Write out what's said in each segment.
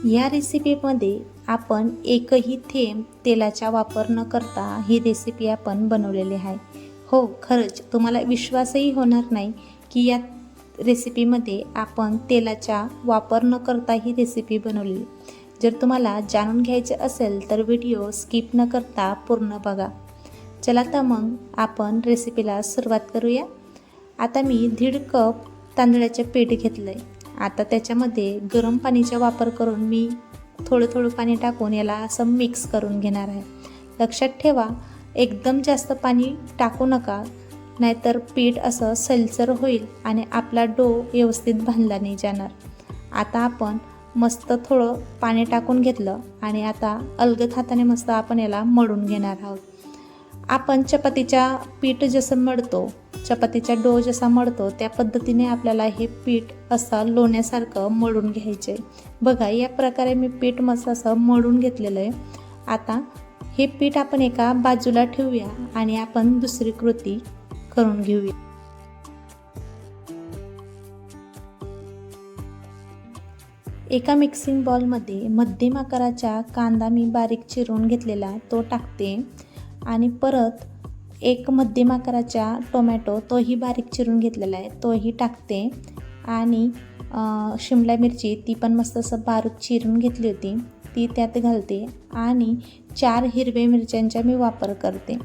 या रेसिपीमध्ये आपण एकही थेंब तेलाचा वापर न करता ही रेसिपी आपण बनवलेली आहे. हो, खरंच तुम्हाला विश्वासही होणार नाही की या रेसिपीमध्ये आपण तेलाचा वापर न करता ही रेसिपी बनवली. जर तुम्हाला जाणून घ्यायचे असेल तर व्हिडिओ स्किप न करता पूर्ण बघा. चला तर मग आपण रेसिपीला सुरुवात करूया. आता मी 1.5 कप तांदळाचे पीठ घेतलं आहे. आता त्याच्यामध्ये गरम पाण्याचा वापर करून मी थोडं पाणी टाकून याला असं मिक्स करून घेणार आहे. लक्षात ठेवा, एकदम जास्त पाणी टाकू नका, नाहीतर पीठ असं सैलसर होईल आणि आपला डो व्यवस्थित बांधला नाही जाणार. आता आपण मस्त थोडं पाणी टाकून घेतलं आणि आता अलगद हाताने मस्त आपण याला मळून घेणार आहोत. आपण चपातीच्या पीठ जसं मळतो, चपातीचा डो जसा मळतो त्या पद्धतीने आपल्याला हे पीठ असं लोण्यासारखं मळून घ्यायचे. बघा, या प्रकारे मी पीठ मस्त असं मळून घेतलेलं आहे. आता हे पीठ आपण एका बाजूला ठेवूया आणि आपण दुसरी कृती करून घेऊया. एका मिक्सिंग बाउलमध्ये मध्यम आकाराचा कांदा मी बारीक चिरून घेतलेला तो टाकते आणि परत एक मध्यम आकाराचा टोमॅटो तोही बारीक चिरून घेतलेला आहे तोही टाकते आणि शिमला मिरची ती पण मस्त असं बारीक चिरून घेतली होती ती त्यात घालते आणि 4 हिरव्या मिरच्यांचा मी वापर करते.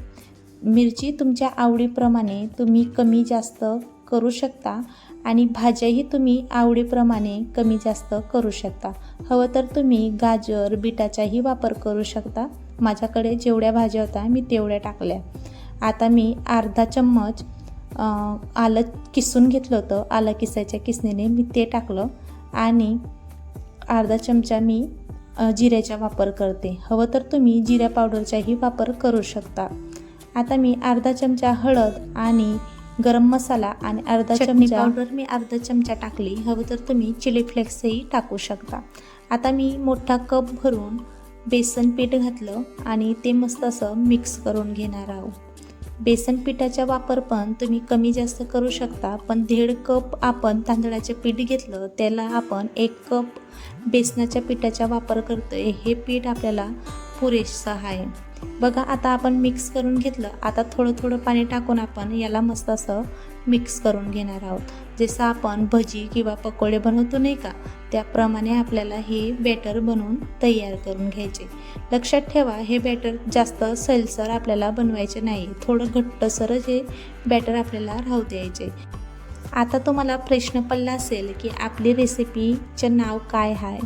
मिरची तुमच्या आवडीप्रमाणे तुम्ही कमी जास्त करू शकता आणि भाज्याही तुम्ही आवडीप्रमाणे कमी जास्त करू शकता. हवं तर तुम्ही गाजर बीटाचाही वापर करू शकता. माझ्याकडे जेवढ्या भाज्या होत्या मी तेवढ्या टाकल्या. आता मी अर्धा चम्मच आलं किसून घेतलं होतं, आलं किसायच्या किसणीने मी ते टाकलं आणि अर्धा चमचा मी जिऱ्याचा वापर करते. हवं तर तुम्ही जिरा पावडरचाही वापर करू शकता. आता मी अर्धा चमचा हळद आणि गरम मसाला आणि अर्धा चमचा पावडर मी अर्धा चमचा टाकली. हवं तर तुम्ही चिली फ्लेक्सही टाकू शकता. आता मी मोठा कप भरून बेसन पीठ घातलं आणि ते मस्त असं मिक्स करून घेणार आहोत. बेसन पिठाचा वापर पण तुम्ही कमी जास्त करू शकता, पण 1.5 कप आपण तांदळाचे पीठ घेतलं त्याला आपण 1 कप बेसनाच्या पिठाचा वापर करतोय. हे पीठ आपल्याला पुरेसं आहे. बघा, आता आपण मिक्स करून घेतलं. आता थोडं पाणी टाकून आपण याला मस्त असं मिक्स करून घेणार आहोत. जसं आपण भजी किंवा पकोडे बनवतो नाही का, त्याप्रमाणे आपल्याला हे बॅटर बनवून तयार करून घ्यायचे. लक्षात ठेवा, हे बॅटर जास्त सैलसर आपल्याला बनवायचे नाही, थोडं घट्टसरच हे बॅटर आपल्याला राहू द्यायचे. आता तुम्हाला प्रश्न पडला असेल की आपली रेसिपीचं नाव काय आहे.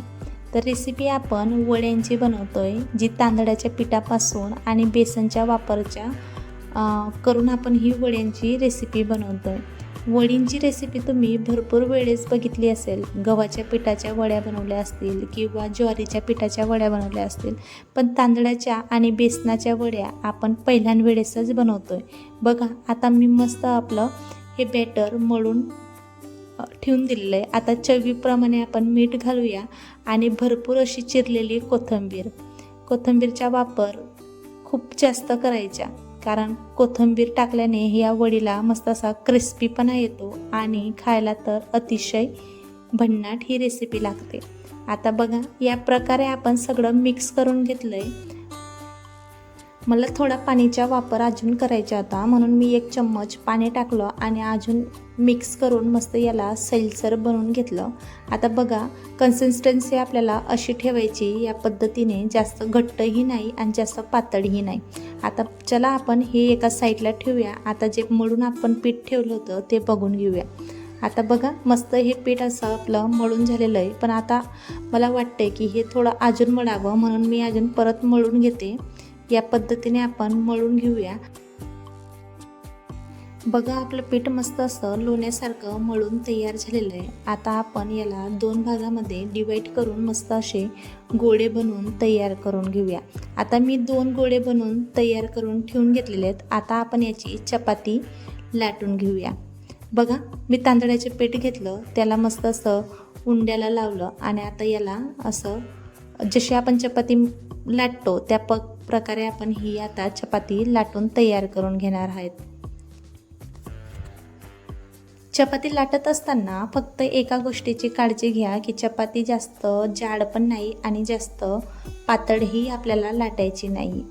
तर रेसिपी आपण वड्यांची बनवतोय, जी तांदळाच्या पिठापासून आणि बेसनच्या वापरच्या करून आपण ही वड्यांची रेसिपी बनवतोय. वडींची रेसिपी तुम्ही भरपूर वेळेस बघितली असेल. गव्हाच्या पिठाच्या वड्या बनवल्या असतील किंवा ज्वारीच्या पिठाच्या वड्या बनवल्या असतील, पण तांदळाच्या आणि बेसनाच्या वड्या आपण पहिल्यांवेळेसच बनवतोय. बघा, आता मी मस्त आपलं हे बॅटर मळून ठेवून दिलेलं आहे. आता चवीप्रमाणे आपण मीठ घालूया आणि भरपूर अशी चिरलेली कोथिंबीरचा वापर खूप जास्त करायचा, कारण कोथिंबीर टाकल्याने या वडीला मस्त असा क्रिस्पीपणा येतो आणि खायला तर अतिशय भन्नाट ही रेसिपी लागते. आता बघा, या प्रकारे आपण सगळं मिक्स करून घेतलं आहे. मला थोडा पाणीचा वापर अजून करायचा होता म्हणून मी 1 चम्मच पाणी टाकलं आणि अजून मिक्स करून मस्त याला सैलसर बनवून घेतलं. आता बघा, कन्सिस्टन्सी आपल्याला अशी ठेवायची या पद्धतीने, जास्त घट्टही नाही आणि जास्त पातळही नाही. आता चला आपण हे एका साईडला ठेवूया. आता जे मळून आपण पीठ ठेवलं होतं ते बघून घेऊया. आता बघा, मस्त हे पीठ असं आपलं मळून झालेलं आहे, पण आता मला वाटते की हे थोडं अजून मळावं म्हणून मी अजून परत मळून घेते. या पद्धतीने आपण मळून घेऊया. बघा, आपलं पीठ मस्त असं लोण्यासारखं मळून तयार झालेलं आहे. आता आपण याला 2 भागामध्ये डिवाईड करून मस्त असे गोळे बनवून तयार करून घेऊया. आता मी 2 गोळे बनवून तयार करून ठेवून घेतलेले आहेत. आता आपण याची चपाती लाटून घेऊया. बघा, मी तांदळाचे पीठ घेतलं, त्याला मस्त असं उंड्याला लावलं आणि आता याला असं जशी आपण चपाती लाटतो त्या प्रकारे आपण ही आता चपाती लाटून तयार करून घेणार आहेत. चपाती लाटत असताना फक्त एका गोष्टीची काळजी घ्या की चपाती जास्त जाड पण नाही आणि जास्त पातळही आपल्याला लाटायची नाही.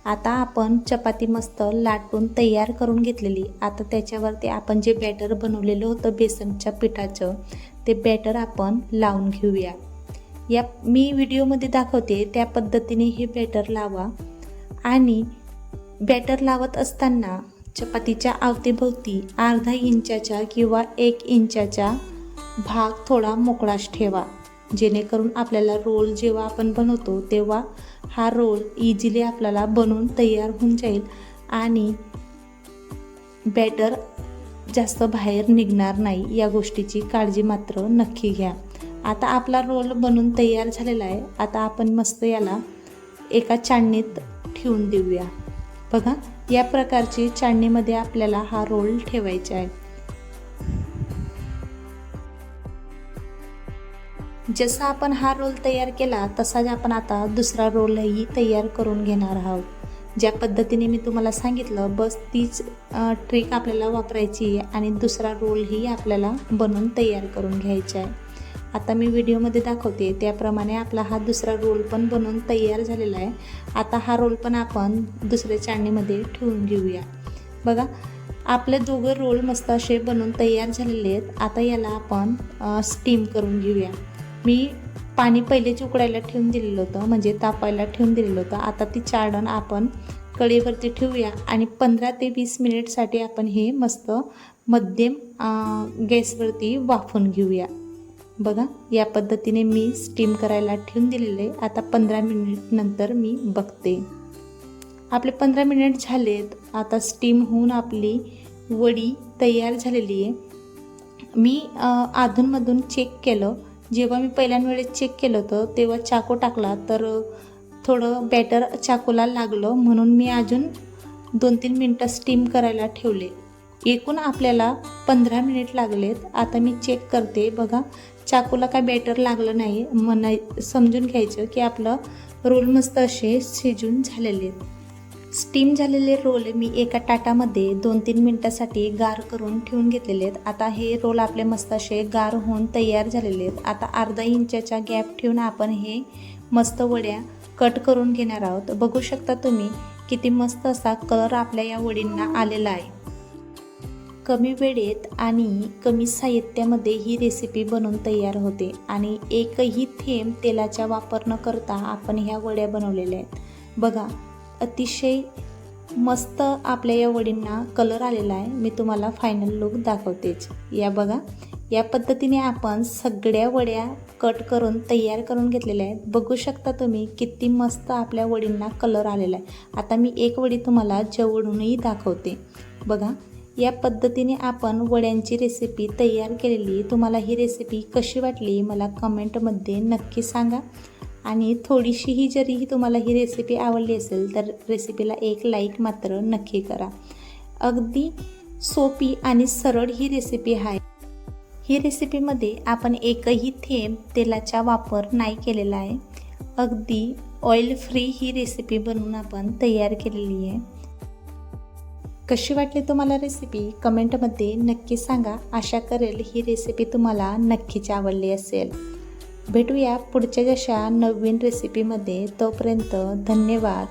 आता आपण चपाती मस्त लाटून तयार करून घेतलेली. आता त्याच्यावरती आपण जे बॅटर बनवलेलं होतं बेसनच्या पिठाचं ते बॅटर आपण लावून घेऊया. या मी व्हिडिओमध्ये दाखवते त्या पद्धतीने हे बॅटर लावा आणि बॅटर लावत असताना चपातीच्या अवतीभोवती अर्धा इंचाच्या किंवा 1 इंचाचा भाग थोडा मोकळाच ठेवा, जेणेकरून आपल्याला रोल जेव्हा आपण बनवतो तेव्हा हा रोल इझिली आपल्याला बनवून तयार होऊन जाईल आणि बॅटर जास्त बाहेर निघणार नाही. या गोष्टीची काळजी मात्र नक्की घ्या. आता आपला रोल बनवून तयार झालेला आहे. आता आपण मस्त याला एका चाळणीत ठेवून देऊया. बघा, या प्रकारची चाळणीमध्ये आपल्याला हा रोल ठेवायचा आहे. जसा आपण हा रोल तयार केला तसाच आपण आता दुसरा रोलही तयार करून घेणार आहोत. ज्या पद्धतीने मी तुम्हाला सांगितलं बस तीच ट्रिक आपल्याला वापरायची आहे आणि दुसरा रोलही आपल्याला बनवून तयार करून घ्यायचा आहे. आता मी व्हिडिओमध्ये दाखवते त्याप्रमाणे आपला हा दुसरा रोल पण बनवून तयार झालेला आहे. आता हा रोल पण आपण दुसऱ्या चाळणीमध्ये ठेवून घेऊया. बघा, आपले दोघं रोल मस्त असे बनवून तयार झालेले आहेत. आता याला आपण स्टीम करून घेऊया. मी पाणी पहिलेच उकडायला ठेवून दिलेलं होतं, म्हणजे तापायला ठेवून दिलेलं होतं. आता ती चाळण आपण कढईवरती ठेवूया आणि 15 ते 20 मिनिटसाठी आपण हे मस्त मध्यम गॅसवरती वाफवून घेऊया. बघा, या पद्धतीने मी स्टीम करायला ठेवून दिलेले. आता 15 मिनिट नंतर मी बघते. आपले 15 मिनिट झालेत. आता स्टीम होऊन आपली वडी तयार झालेली आहे. मी अधूनमधून चेक केलं. जेव्हा मी पहिल्यांदा वेळेस चेक केलं होतं तेव्हा चाकू टाकला तर थोडं बॅटर चाकूला लागलं, म्हणून मी अजून 2-3 मिनटं स्टीम करायला ठेवले. एकूण आपल्याला 15 मिनिट लागलेत. आता मी चेक करते. बघा, चाकूला काय बॅटर लागलं नाही, समजून घ्यायचं की आपलं रोल मस्त असे शिजून झालेले आहेत. स्टीम झालेले रोल मी एका ताटामध्ये 2-3 मिनटासाठी गार करून ठेवून घेतलेले आहेत. आता हे रोल आपले मस्त असे गार होऊन तयार झालेले आहेत. आता अर्धा इंचाचा गॅप ठेवून आपण हे मस्त वड्या कट करून घेणार आहोत. बघू शकता तुम्ही किती मस्त असा कलर आपल्या या वडींना आलेला आहे. कमी वेळेत आणि कमी साहित्यामध्ये ही रेसिपी बनवून तयार होते आणि एकही थेंब तेलाचा वापर न करता आपण ह्या वड्या बनवलेल्या आहेत. बघा, अतिशय मस्त आपल्या या वडींना कलर आलेला आहे. मी तुम्हाला फायनल लुक दाखवतेच. या बघा, या पद्धतीने आपण सगळ्या वड्या कट करून तयार करून घेतलेल्या आहेत. बघू शकता तुम्ही किती मस्त आपल्या वडींना कलर आलेला आहे. आता मी एक वडी तुम्हाला जवळूनही दाखवते. बघा, या पद्धतीने आपण वड्यांची रेसिपी तयार केलेली. तुम्हाला ही रेसिपी कशी वाटली मला कमेंटमध्ये नक्की सांगा आणि थोडीशीही जरी तुम्हाला ही रेसिपी आवडली असेल तर रेसिपीला एक लाईक मात्र नक्की करा. अगदी सोपी आणि सरळ ही रेसिपी आहे. ही रेसिपीमध्ये आपण एकही थेंब तेलाचा वापर नाही केलेला आहे. अगदी ऑइल फ्री ही रेसिपी बनवून आपण तयार केलेली आहे. कशी वाटली तुम्हाला रेसिपी कमेंटमध्ये नक्की सांगा. आशा करेल ही रेसिपी तुम्हाला नक्कीच आवडली असेल. भेटूया पुढच्या जशा नवीन रेसिपीमध्ये. तोपर्यंत धन्यवाद.